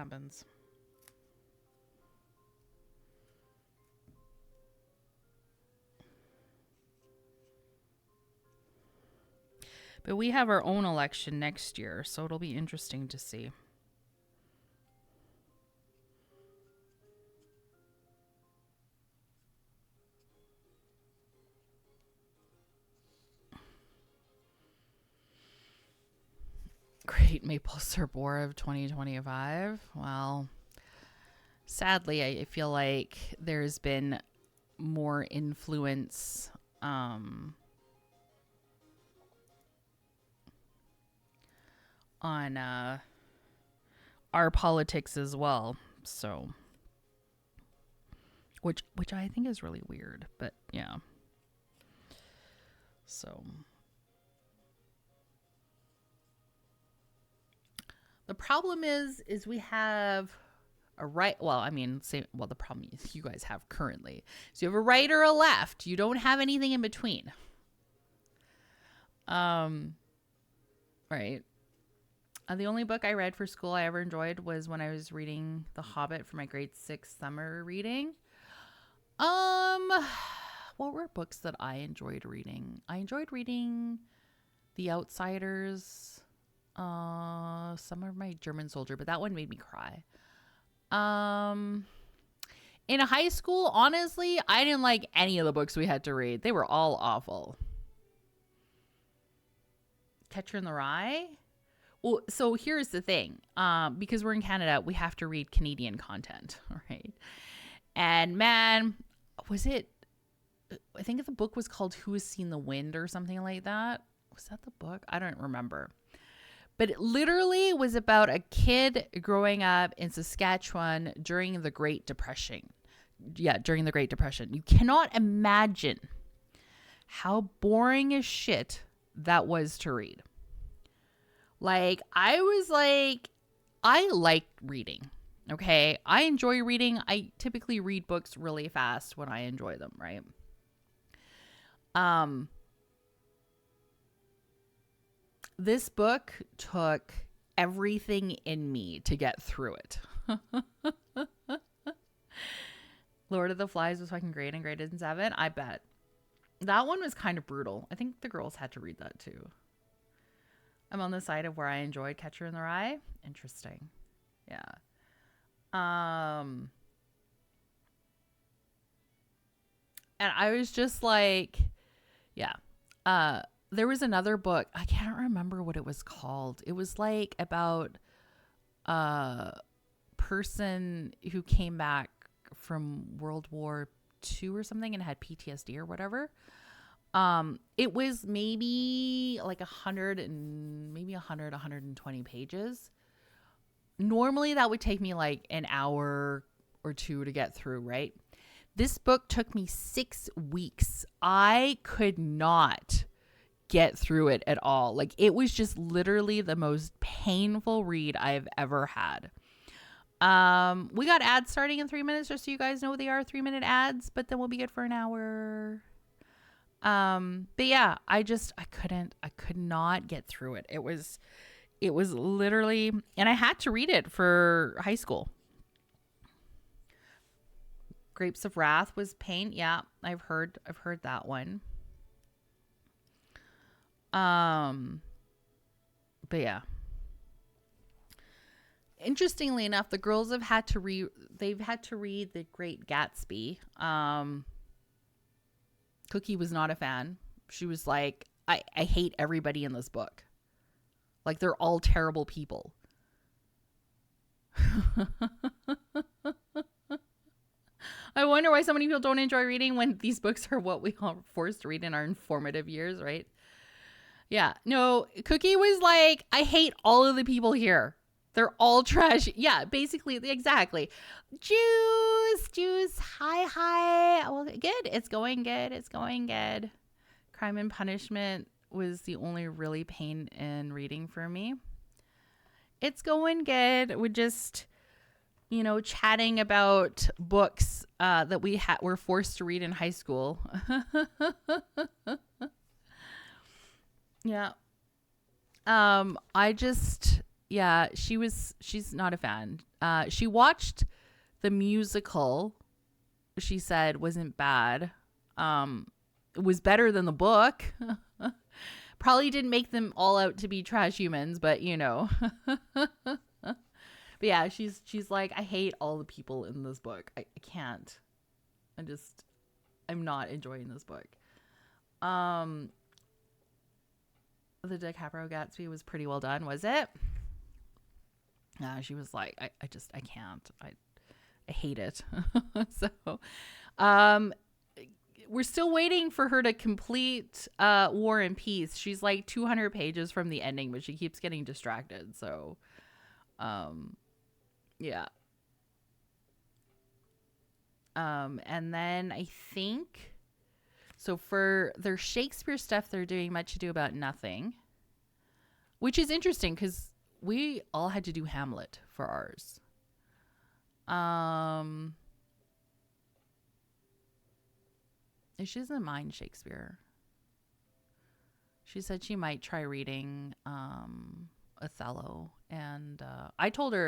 happens. But we have our own election next year, so it'll be interesting to see. Great Maple Syrup War of 2025. Well, sadly, I feel like there's been more influence on our politics as well. So, which I think is really weird, but yeah. So the problem is we have a right. Well, I mean, the problem is you guys have currently. So you have a right or a left. You don't have anything in between. Right. The only book I read for school I ever enjoyed was when I was reading The Hobbit for my grade 6 summer reading. What were books that I enjoyed reading? I enjoyed reading The Outsiders, Summer of My German Soldier, but that one made me cry. In high school, honestly, I didn't like any of the books we had to read. They were all awful. Catcher in the Rye? Well, so here's the thing. Because we're in Canada, we have to read Canadian content, right? And man, I think the book was called Who Has Seen the Wind or something like that. Was that the book? I don't remember. But it literally was about a kid growing up in Saskatchewan during the Great Depression. Yeah, during the Great Depression. You cannot imagine how boring as shit that was to read. Like, I like reading, okay? I enjoy reading. I typically read books really fast when I enjoy them, right? This book took everything in me to get through it. Lord of the Flies was fucking great and graded in 7. I bet. That one was kind of brutal. I think the girls had to read that too. I'm on the side of where I enjoyed Catcher in the Rye. Interesting. Yeah. And I was just like, yeah. There was another book. I can't remember what it was called. It was like about a person who came back from World War II or something and had PTSD or whatever. It was maybe like 120 pages. Normally that would take me like an hour or two to get through, right? This book took me 6 weeks. I could not get through it at all. Like, it was just literally the most painful read I've ever had. We got ads starting in 3 minutes, just so you guys know they are 3-minute ads, but then we'll be good for an hour. But yeah, I could not get through it. It was literally, and I had to read it for high school. Grapes of Wrath was pain. Yeah, I've heard that one. But yeah. Interestingly enough, the girls have had to read The Great Gatsby. Cookie was not a fan. She was like, I hate everybody in this book. Like, they're all terrible people. I wonder why so many people don't enjoy reading when these books are what we all forced to read in our informative years, right? Yeah. No, Cookie was like, I hate all of the people here. They're all trash. Yeah, basically, exactly. Juice. Hi. Well, good. It's going good. Crime and Punishment was the only really pain in reading for me. It's going good. We're just, chatting about books that we were forced to read in high school. Yeah. She's not a fan. She watched the musical. She said wasn't bad. It was better than the book. Probably didn't make them all out to be trash humans, but you know. But yeah, she's like, I hate all the people in this book. I can't. I'm not enjoying this book. The DiCaprio Gatsby was pretty well done, was it? She was like, I can't. I hate it. So, we're still waiting for her to complete War and Peace. She's like 200 pages from the ending, but she keeps getting distracted. So, yeah. And then I think, so for their Shakespeare stuff, they're doing Much Ado About Nothing, which is interesting because we all had to do Hamlet for ours. She doesn't mind Shakespeare. She said she might try reading Othello, and I told her